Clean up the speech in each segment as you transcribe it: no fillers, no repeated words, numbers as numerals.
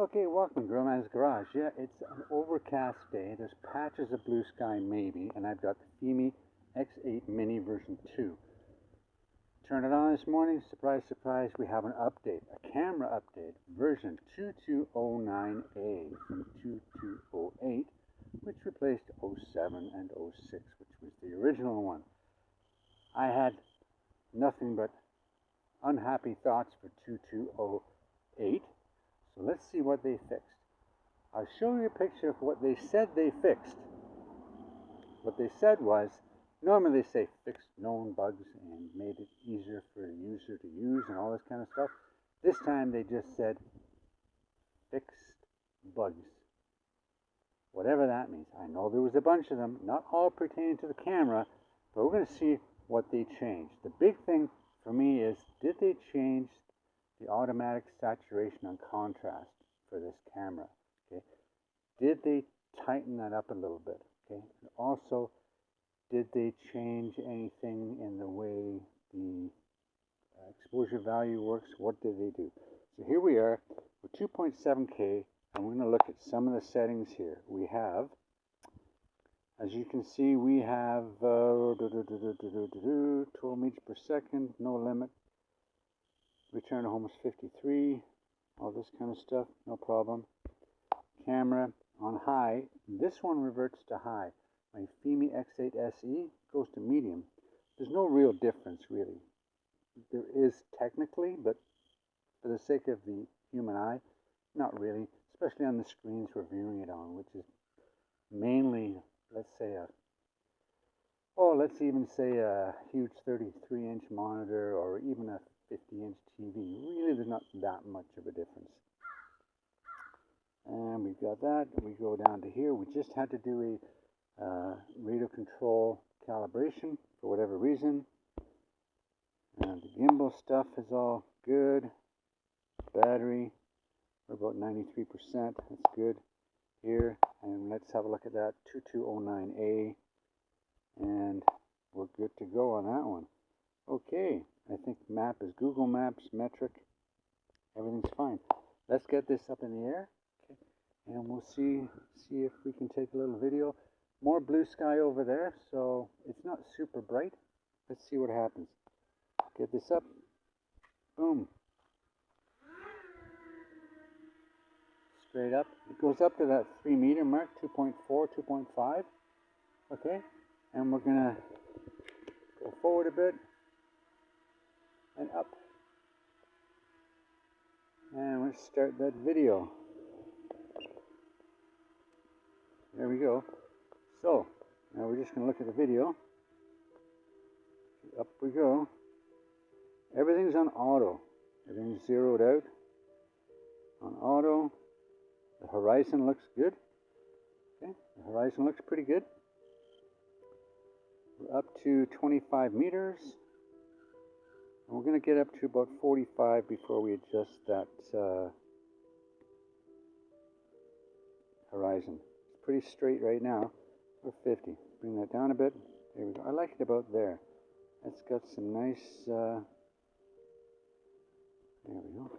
Okay, welcome to Romance Garage. Yeah, it's an overcast day. There's patches of blue sky maybe, and I've got the Fimi X8 Mini version 2. Turn it on this morning, surprise, surprise, we have an update, a camera update, version 2209A from 2208, which replaced 07 and 06, which was the original one. I had nothing but unhappy thoughts for 2208. So let's see what they fixed. I'll show you a picture of what they said they fixed. What they said was, normally they say fixed known bugs and made it easier for the user to use and all this kind of stuff. This time they just said fixed bugs. Whatever that means. I know there was a bunch of them, not all pertaining to the camera, but we're going to see what they changed. The big thing for me is, did they change the automatic saturation and contrast for this camera? Okay, did they tighten that up a little bit? Okay, and also, did they change anything in the way the exposure value works? What did they do? So here we are with 2.7K, and we're going to look at some of the settings here. We have, as you can see, we have 12 meters per second, no limit. Return to home is 53, all this kind of stuff, no problem. Camera on high, this one reverts to high. My Fimi X8 SE goes to medium. There's no real difference really. There is technically, but for the sake of the human eye, not really, especially on the screens we're viewing it on, which is mainly, let's even say a huge 33-inch monitor or even a 50-inch TV. Really, there's not that much of a difference. And we've got that. We go down to here. We just had to do a radio control calibration for whatever reason. And the gimbal stuff is all good. Battery, we're about 93%. That's good here. And let's have a look at that 2209A. And we're good to go on that one. Okay, I think map is Google Maps, metric, everything's fine. Let's get this up in the air, okay, and we'll see if we can take a little video. More blue sky over there, so it's not super bright. Let's see what happens. Get this up, boom. Straight up, it goes up to that 3 meter mark, 2.4, 2.5, okay, and we're gonna go forward a bit, and up. And let's start that video. There we go. So, now we're just going to look at the video. Up we go. Everything's on auto. Everything's zeroed out. On auto. The horizon looks good. Okay, the horizon looks pretty good. We're up to 25 meters. And we're going to get up to about 45 before we adjust that horizon. It's pretty straight right now. We're 50. Bring that down a bit. There we go. I like it about there. That's got some nice... there we go.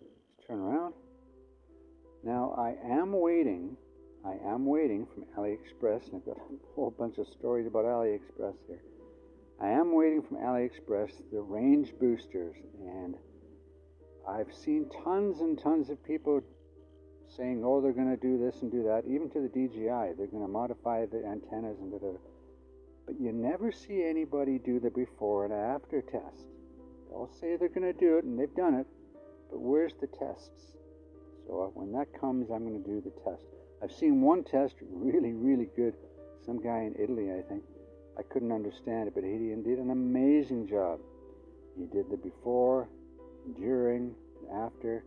Let's turn around. Now I am waiting from AliExpress, and I've got a whole bunch of stories about AliExpress here. I am waiting from AliExpress the range boosters, and I've seen tons and tons of people saying, oh, they're going to do this and do that, even to the DJI. They're going to modify the antennas and da-da. But you never see anybody do the before and after test. They'll say they're going to do it, and they've done it, but where's the tests? So when that comes, I'm going to do the test. I've seen one test really, really good. Some guy in Italy, I think. I couldn't understand it, but he did an amazing job. He did the before, during, and after,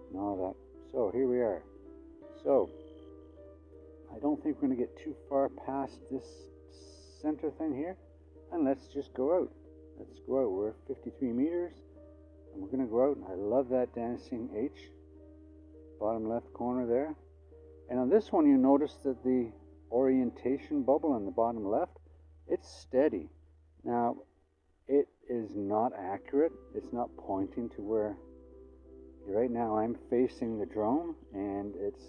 and all that. So here we are. So I don't think we're going to get too far past this center thing here, and let's just go out. Let's go out. We're 53 meters, and we're going to go out. And I love that dancing H, bottom left corner there. And on this one, you notice that the orientation bubble on the bottom left, it's steady. Now, it is not accurate. It's not pointing to where Right now I'm facing the drone, and it's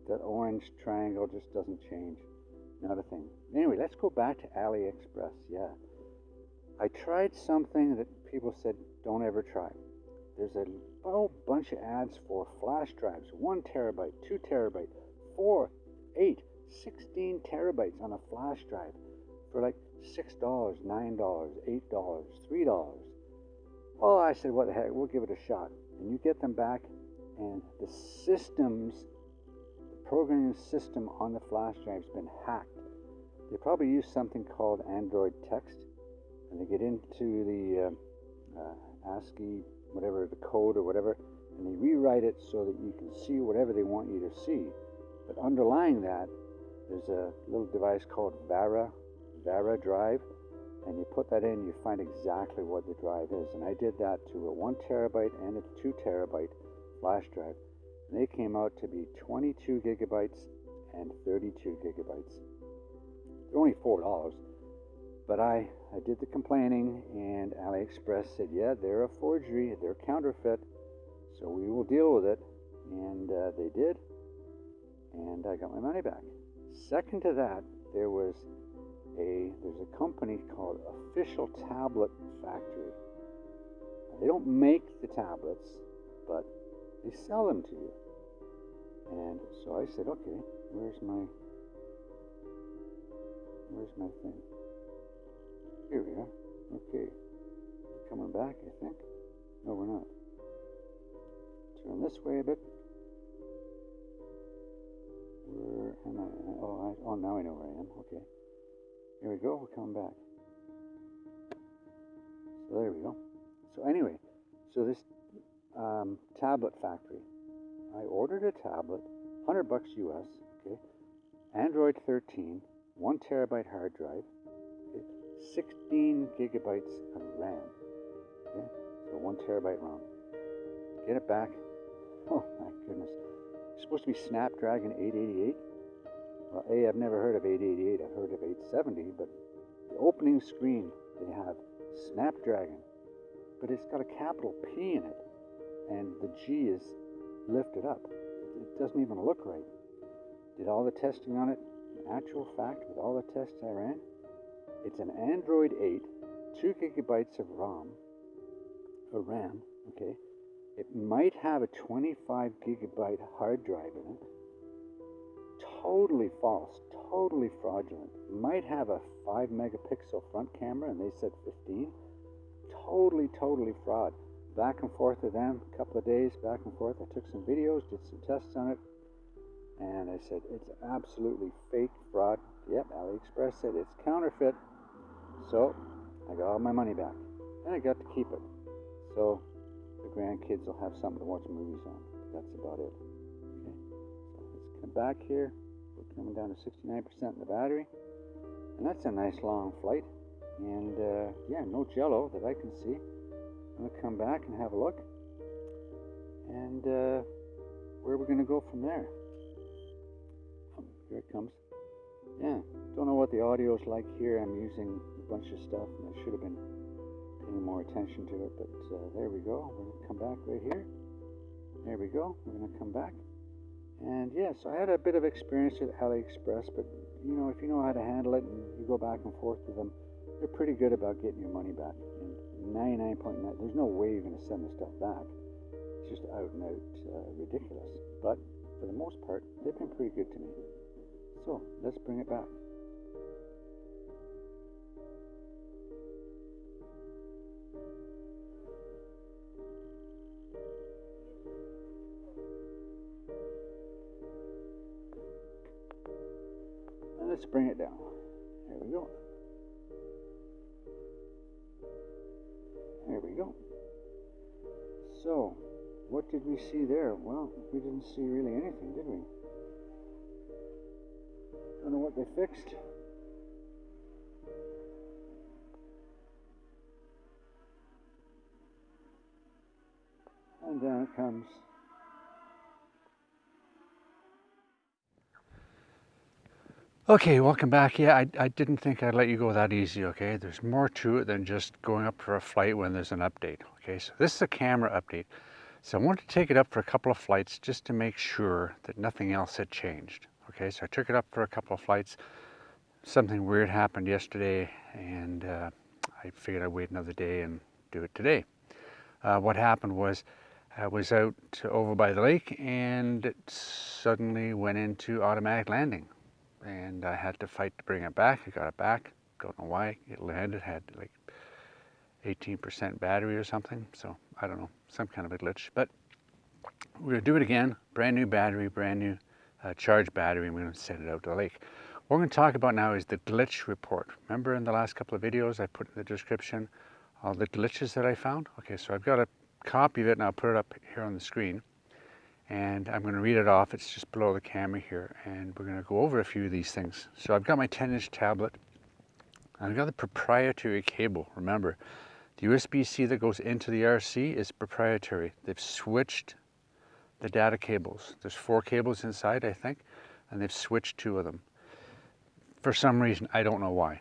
that orange triangle just doesn't change. Not a thing. Anyway, let's go back to AliExpress. Yeah. I tried something that people said don't ever try. There's a whole bunch of ads for flash drives, 1 terabyte, 2 terabyte, 4, 8, 16 terabytes on a flash drive for like $6, $9, $8, $3. Well, I said, what the heck, we'll give it a shot. And you get them back, and the programming system on the flash drive has been hacked. They probably use something called Android text, and they get into the ASCII, whatever, the code or whatever, and they rewrite it so that you can see whatever they want you to see. But underlying that, there's a little device called Vara drive, and you put that in, you find exactly what the drive is. And I did that to a 1 terabyte and a 2 terabyte flash drive. And they came out to be 22 gigabytes and 32 gigabytes. They're only $4, but I did the complaining, and AliExpress said, yeah, they're a forgery, they're counterfeit, so we will deal with it. And they did, and I got my money back. Second to that, there's a company called Official Tablet Factory. They don't make the tablets, but they sell them to you. And so I said, okay, where's my thing? Here we are. Okay. We're coming back, I think. No, we're not. Turn this way a bit. Where am I? Oh, now I know where I am. Okay. Here we go. We're coming back. So there we go. So anyway, so this tablet factory. I ordered a tablet, $100 US. Okay. Android 13, 1 terabyte hard drive. 16 gigabytes of RAM. Okay, so 1 terabyte RAM. Get it back. Oh my goodness. It's supposed to be Snapdragon 888. Well, I've never heard of 888. I've heard of 870, but the opening screen, they have Snapdragon, but it's got a capital P in it, and the G is lifted up. It doesn't even look right. Did all the testing on it. In actual fact, with all the tests I ran, it's an Android 8, 2 gigabytes of RAM, okay? It might have a 25 gigabyte hard drive in it. Totally false, totally fraudulent. Might have a 5 megapixel front camera, and they said 15. Totally fraud. Back and forth with them, a couple of days, back and forth. I took some videos, did some tests on it, and I said, it's absolutely fake fraud. Yep, AliExpress said it's counterfeit. So I got all my money back, and I got to keep it. So the grandkids will have something to watch movies on. That's about it. Okay, so let's come back here. We're coming down to 69% in the battery, and that's a nice long flight. And yeah, no jello that I can see. I'm gonna come back and have a look, and where we're gonna go from there. Here it comes. Yeah, don't know what the audio is like here. I'm using a bunch of stuff, and I should have been paying more attention to it, but there we go. We're going to come back right here. There we go. We're going to come back. And yeah, so I had a bit of experience with AliExpress, but you know, if you know how to handle it and you go back and forth with them, they're pretty good about getting your money back. And 99.9, there's no way you're going to send the stuff back. It's just out and out ridiculous. But for the most part, they've been pretty good to me. So let's bring it back. And let's bring it down. There we go. There we go. So, what did we see there? Well, we didn't see really anything, did we? Don't know what they fixed. And down it comes. Okay, welcome back. Yeah, I didn't think I'd let you go that easy, okay? There's more to it than just going up for a flight when there's an update, okay? So this is a camera update. So I wanted to take it up for a couple of flights just to make sure that nothing else had changed. Okay, so I took it up for a couple of flights. Something weird happened yesterday, and I figured I'd wait another day and do it today. What happened was I was out over by the lake, and it suddenly went into automatic landing, and I had to fight to bring it back. I got it back. Don't know why it landed. Had like 18% battery or something, so I don't know, some kind of a glitch. But we're going to do it again. Brand new battery, brand new charged battery, and we're going to send it out to the lake. What we're going to talk about now is the glitch report. Remember in the last couple of videos I put in the description all the glitches that I found? Okay, so I've got a copy of it, and I'll put it up here on the screen. And I'm going to read it off. It's just below the camera here, and we're going to go over a few of these things. So I've got my 10-inch tablet, and I've got the proprietary cable. Remember, the USB-C that goes into the RC is proprietary. They've switched the data cables. There's 4 cables inside, I think, and they've switched 2 of them. For some reason, I don't know why,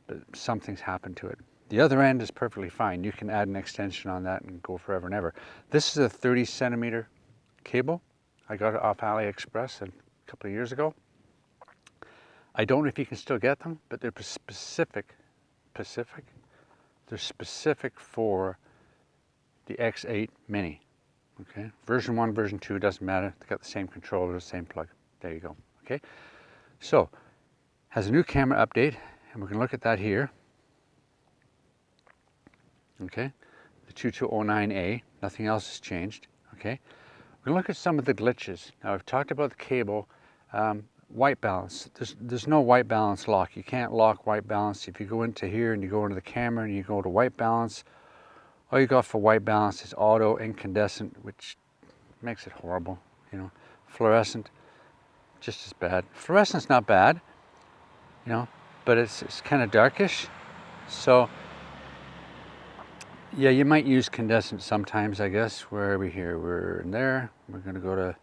but something's happened to it. The other end is perfectly fine. You can add an extension on that and go forever and ever. This is a 30 centimeter cable. I got it off AliExpress a couple of years ago. I don't know if you can still get them, but they're specific. They're specific for the X8 Mini. Okay, version 1, version 2, doesn't matter. They've got the same controller, the same plug. There you go. Okay, so has a new camera update, and we're going to look at that here. Okay, the 2209A, nothing else has changed. Okay, we're going to look at some of the glitches. Now, I've talked about the cable. White balance, there's no white balance lock. You can't lock white balance. If you go into here and you go into the camera and you go to white balance, all you got for white balance is auto, incandescent, which makes it horrible, you know. Fluorescent, just as bad. Fluorescent's not bad, you know, but it's kind of darkish. So yeah, you might use incandescent sometimes, I guess. Where are we here? We're in there. We're going to go to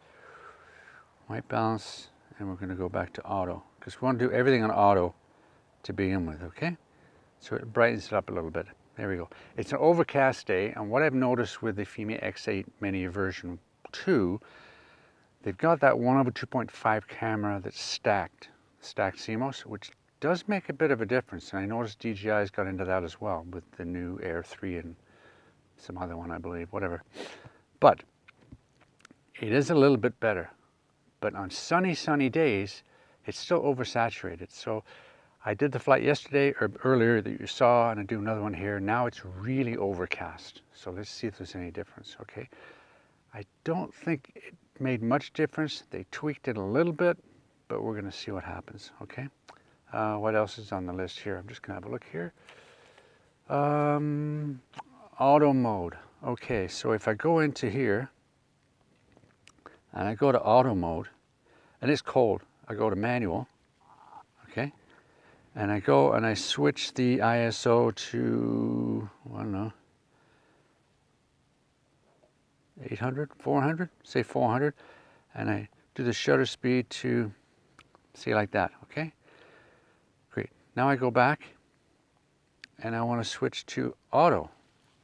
white balance, and we're going to go back to auto, because we want to do everything on auto to begin with, okay? So it brightens it up a little bit. There we go. It's an overcast day, and what I've noticed with the Fimi X8 Mini version 2, they've got that 1/2.5 camera that's stacked CMOS, which does make a bit of a difference. And I noticed DJI's got into that as well with the new Air 3 and some other one, I believe, whatever. But it is a little bit better. But on sunny days, it's still oversaturated. So I did the flight yesterday, or earlier that you saw, and I do another one here. Now it's really overcast. So let's see if there's any difference, okay? I don't think it made much difference. They tweaked it a little bit, but we're gonna see what happens, okay? What else is on the list here? I'm just gonna have a look here. Auto mode. Okay, so if I go into here, and I go to auto mode, and it's cold. I go to manual, okay? And I go and I switch the ISO to, I don't know, 800, 400, say 400. And I do the shutter speed to, say like that, okay? Great. Now I go back and I want to switch to auto.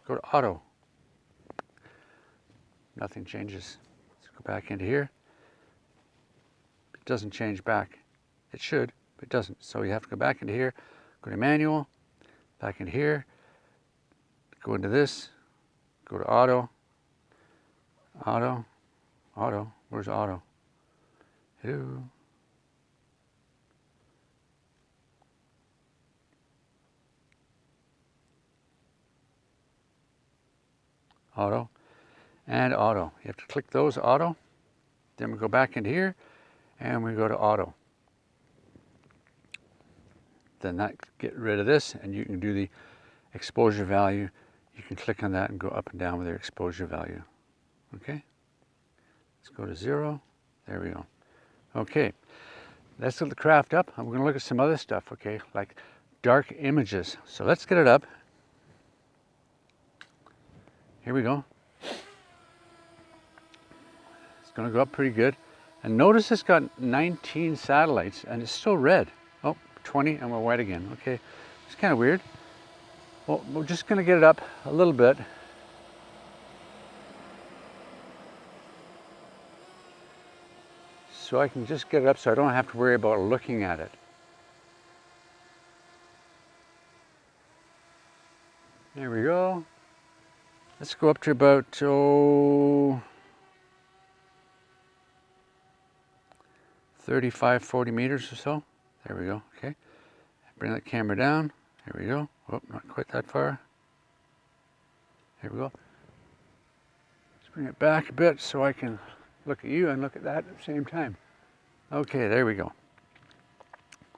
Go to auto. Nothing changes. Let's go back into here. It doesn't change back. It should, but it doesn't. So you have to go back into here, go to manual, back into here, go into this, go to auto, auto, auto. Where's auto? Hello. Auto and auto. You have to click those, auto. Then we go back into here and we go to auto. Then that get rid of this, and you can do the exposure value. You can click on that and go up and down with your exposure value. Okay. Let's go to 0. There we go. Okay. Let's let the craft up. I'm going to look at some other stuff, okay, like dark images. So let's get it up. Here we go. It's going to go up pretty good. And notice it's got 19 satellites and it's still red. Oh, 20 and we're white again. Okay, it's kind of weird. Well, we're just going to get it up a little bit. so I can just get it up so I don't have to worry about looking at it. There we go. Let's go up to about 35, 40 meters or so. There we go. Okay. Bring that camera down. There we go. Oh, not quite that far. There we go. Let's bring it back a bit so I can look at you and look at that at the same time. Okay, there we go.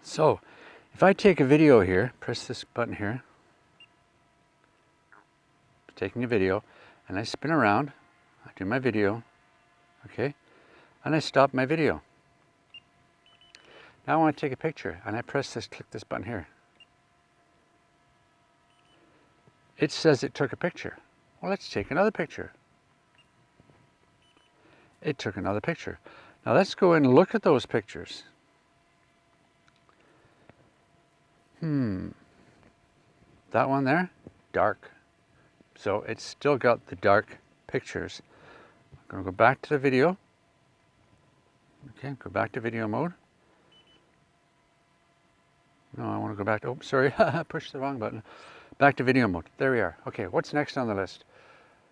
So, if I take a video here, press this button here, taking a video, and I spin around, I do my video, okay, and I stop my video. Now I want to take a picture, and I press this, click this button here. It says it took a picture. Well, let's take another picture. It took another picture. Now let's go and look at those pictures. That one there, dark. So it's still got the dark pictures. I'm going to go back to the video. Okay, go back to video mode. No, I want to go back to, oh, sorry, pushed the wrong button. Back to video mode. There we are. Okay, what's next on the list?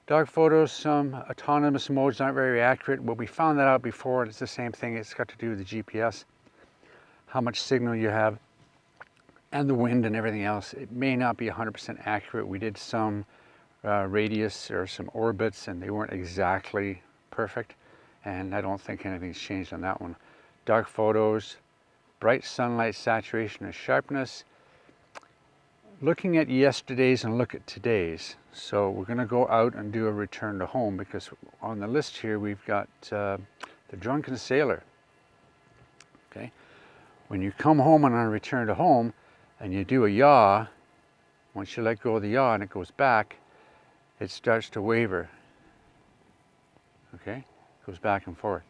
Dark photos, some autonomous modes not very accurate. Well, we found that out before. It's the same thing. It's got to do with the GPS, how much signal you have, and the wind and everything else. It may not be 100% accurate. We did some radius or some orbits, and they weren't exactly perfect. And I don't think anything's changed on that one. Dark photos, bright sunlight, saturation, and sharpness. Looking at yesterday's and look at today's. So we're going to go out and do a return to home, because on the list here we've got the Drunken Sailor. Okay, when you come home on a return to home and you do a yaw, once you let go of the yaw and it goes back, it starts to waver. Okay, it goes back and forth.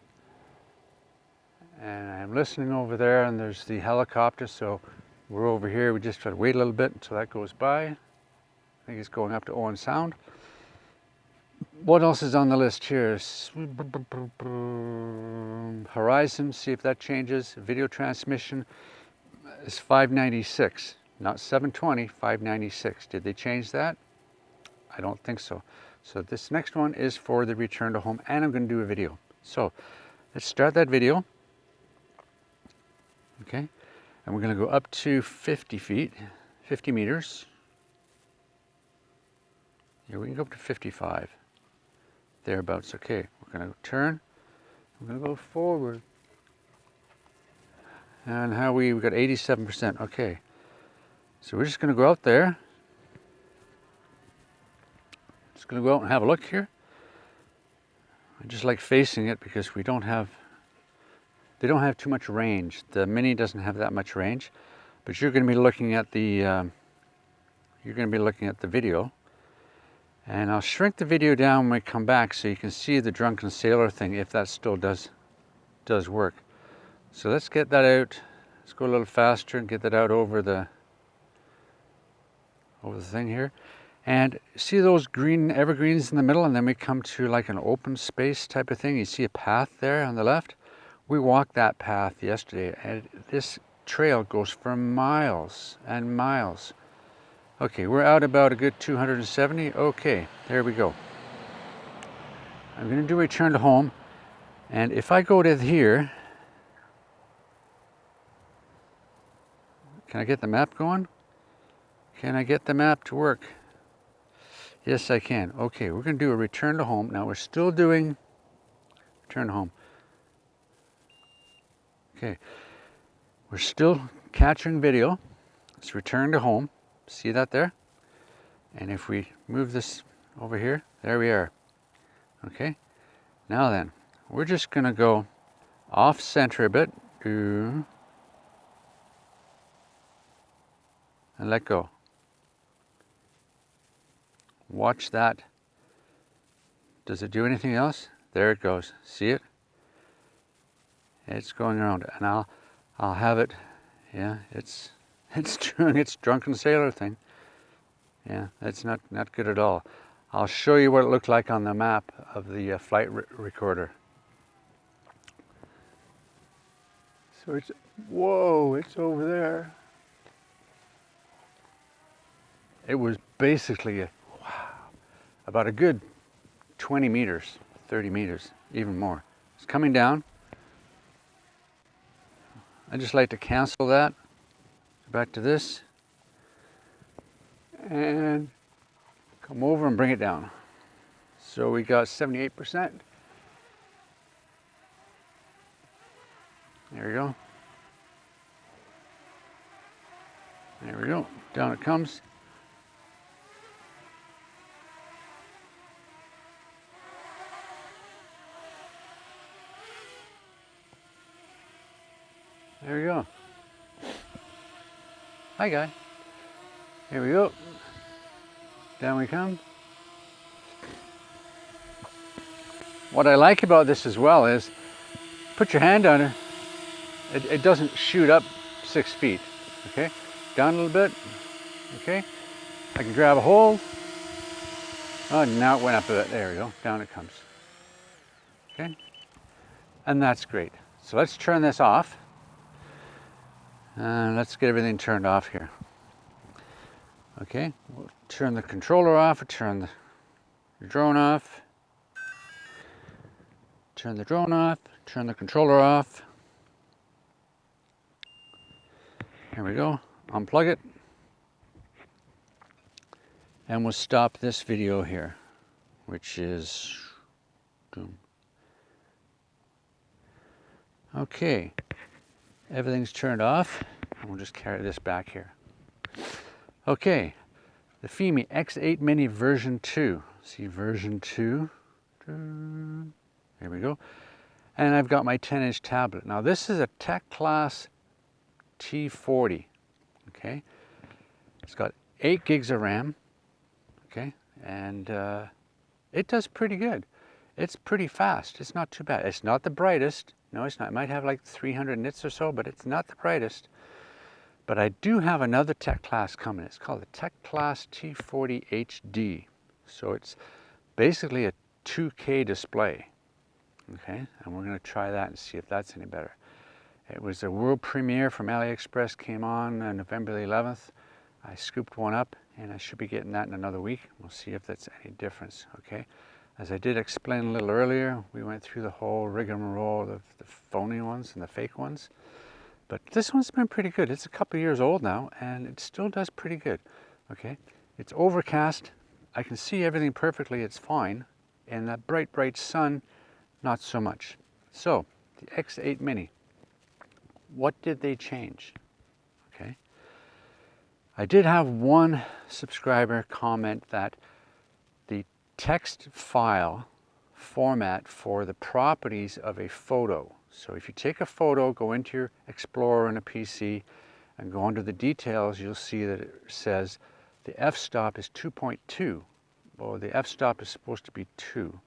And I'm listening over there, and there's the helicopter, so we're over here. We just try to wait a little bit until that goes by. I think it's going up to Owen Sound. What else is on the list here? Horizon, see if that changes. Video transmission is 596, not 720, 596. Did they change that? I don't think so. So this next one is for the return to home, and I'm going to do a video. So let's start that video. Okay, and we're going to go up to 50 feet, 50 meters. Yeah, we can go up to 55, thereabouts. Okay, we're going to turn, we're going to go forward. And how we got 87%. Okay, so we're just going to go out there. Just going to go out and have a look here. I just like facing it because they don't have too much range. The Mini doesn't have that much range, but you're going to be looking at the video. And I'll shrink the video down when we come back so you can see the Drunken Sailor thing, if that still does work. So let's get that out. Let's go a little faster and get that out over the thing here. And see those green evergreens in the middle, and then we come to like an open space type of thing. You see a path there on the left. We walked that path yesterday, and this trail goes for miles and miles. Okay, we're out about a good 270. Okay, there we go. I'm going to do return to home, and if I go to here, can I get the map going? Can I get the map to work? Yes, I can. Okay, we're going to do a return to home. Now we're still doing return to home. Okay, we're still capturing video. Let's return to home. See that there? And if we move this over here, there we are. Okay, now then, we're just going to go off center a bit and let go. Watch that. Does it do anything else? There it goes. See it? It's going around, and I'll have it. Yeah, it's doing its Drunken Sailor thing. Yeah, that's not good at all. I'll show you what it looked like on the map of the flight recorder. So it's, whoa, it's over there. It was basically about a good 20 meters, 30 meters, even more. It's coming down. I just like to cancel that. Back to this. And come over and bring it down. So we got 78%. There we go. There we go. Down it comes. There we go. Hi, guy. Here we go. Down we come. What I like about this as well is, put your hand on it. It doesn't shoot up 6 feet. Okay, down a little bit. Okay, I can grab a hold. Oh, now it went up a bit. There we go. Down it comes. Okay, and that's great. So let's turn this off. Let's get everything turned off here. Okay, we'll turn the controller off, turn the drone off, turn the drone off, turn the controller off. Here we go, unplug it. And we'll stop this video here, which is, okay, everything's turned off. And we'll just carry this back here. Okay, the Fimi X8 Mini version 2. See version 2. There we go. And I've got my 10-inch tablet. Now this is a Tech Class T40. Okay, it's got 8 gigs of RAM. Okay, and it does pretty good. It's pretty fast. It's not too bad. It's not the brightest. No, it's not. It might have like 300 nits or so, but it's not the brightest. But I do have another Tech Class coming. It's called the Tech Class T40 HD. So it's basically a 2K display. Okay, and we're going to try that and see if that's any better. It was a world premiere from AliExpress, came on November the 11th. I scooped one up and I should be getting that in another week. We'll see if that's any difference. Okay, as I did explain a little earlier, we went through the whole rigmarole of the phony ones and the fake ones. But this one's been pretty good. It's a couple years old now, and it still does pretty good. Okay, it's overcast. I can see everything perfectly. It's fine. And that bright, bright sun, not so much. So, the X8 Mini. What did they change? Okay. I did have one subscriber comment that the text file format for the properties of a photo. So if you take a photo, go into your Explorer on a PC and go under the details, you'll see that it says the f-stop is 2.2. Well, the f-stop is supposed to be 2.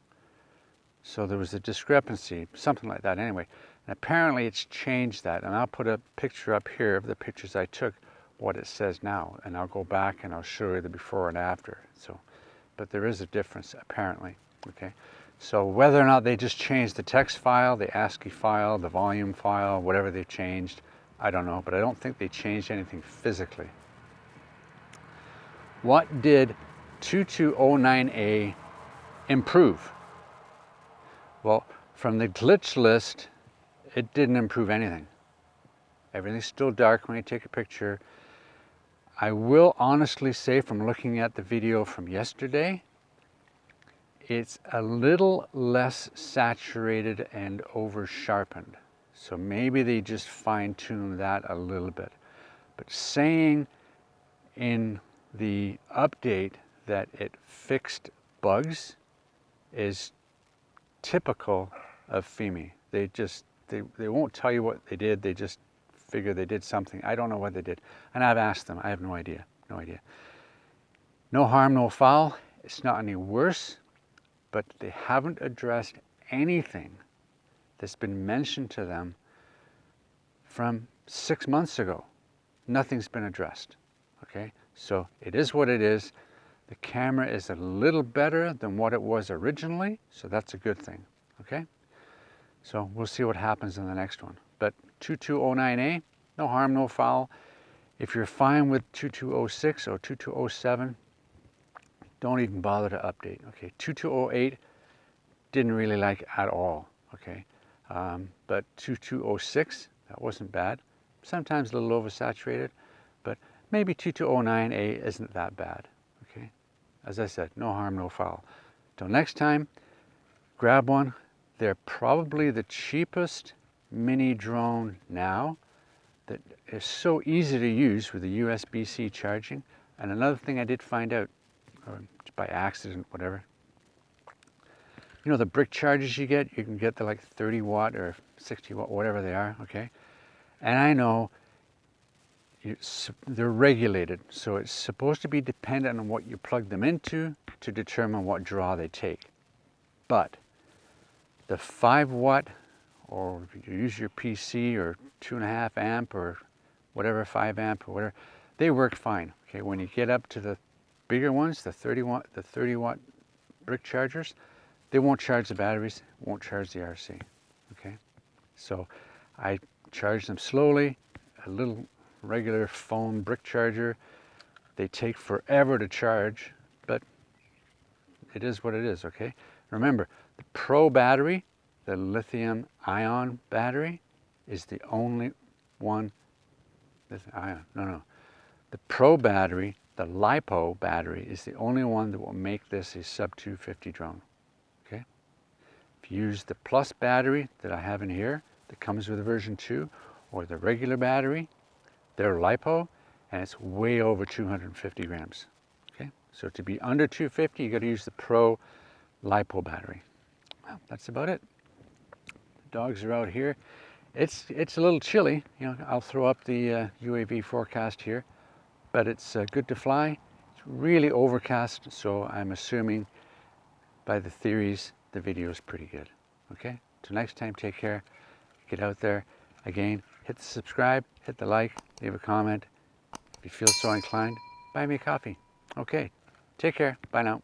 So there was a discrepancy, something like that anyway. And apparently it's changed that. And I'll put a picture up here of the pictures I took, what it says now. And I'll go back and I'll show you the before and after. So, but there is a difference apparently, okay? So whether or not they just changed the text file, the ASCII file, the volume file, whatever they changed, I don't know, but I don't think they changed anything physically. What did 2209A improve? Well, from the glitch list, it didn't improve anything. Everything's still dark when you take a picture. I will honestly say, from looking at the video from yesterday, it's a little less saturated and over sharpened. So maybe they just fine-tuned that a little bit. But saying in the update that it fixed bugs is typical of Fimi. They won't tell you what they did. They just figure they did something. I don't know what they did. And I've asked them. I have no idea. No idea. No harm, no foul. It's not any worse. But they haven't addressed anything that's been mentioned to them from 6 months ago. Nothing's been addressed, okay? So it is what it is. The camera is a little better than what it was originally, so that's a good thing, okay? So we'll see what happens in the next one. But 2209A, no harm, no foul. If you're fine with 2206 or 2207, don't even bother to update. Okay, 2208 didn't really like at all. Okay, but 2206, that wasn't bad. Sometimes a little oversaturated, but maybe 2209A isn't that bad. Okay, as I said, no harm, no foul. Till next time, grab one. They're probably the cheapest mini drone now that is so easy to use with the USB-C charging. And another thing I did find out, or by accident, whatever, you know the brick chargers you can get the like 30 watt or 60 watt, whatever they are, okay? And I know they're regulated, so it's supposed to be dependent on what you plug them into to determine what draw they take. But the 5 watt, or if you use your PC, or 2.5 amp or whatever, 5 amp or whatever, they work fine. Okay, when you get up to the bigger ones, the 30 watt brick chargers, they won't charge the batteries, won't charge the RC. Okay, so I charge them slowly. A little regular phone brick charger, they take forever to charge, but it is what it is. Okay, remember, the Pro battery, the lithium ion battery, is the only one. The Pro battery, the LiPo battery, is the only one that will make this a sub 250 drone. Okay, if you use the Plus battery that I have in here, that comes with version 2, or the regular battery, they're LiPo, and it's way over 250 grams. Okay, so to be under 250, you got to use the Pro LiPo battery. Well, that's about it. The dogs are out here. It's a little chilly. You know, I'll throw up the UAV forecast here, but it's good to fly. It's really overcast, so I'm assuming by the theories the video is pretty good. Okay, till next time, take care. Get out there. Again, hit the subscribe, hit the like, leave a comment. If you feel so inclined, buy me a coffee. Okay, take care. Bye now.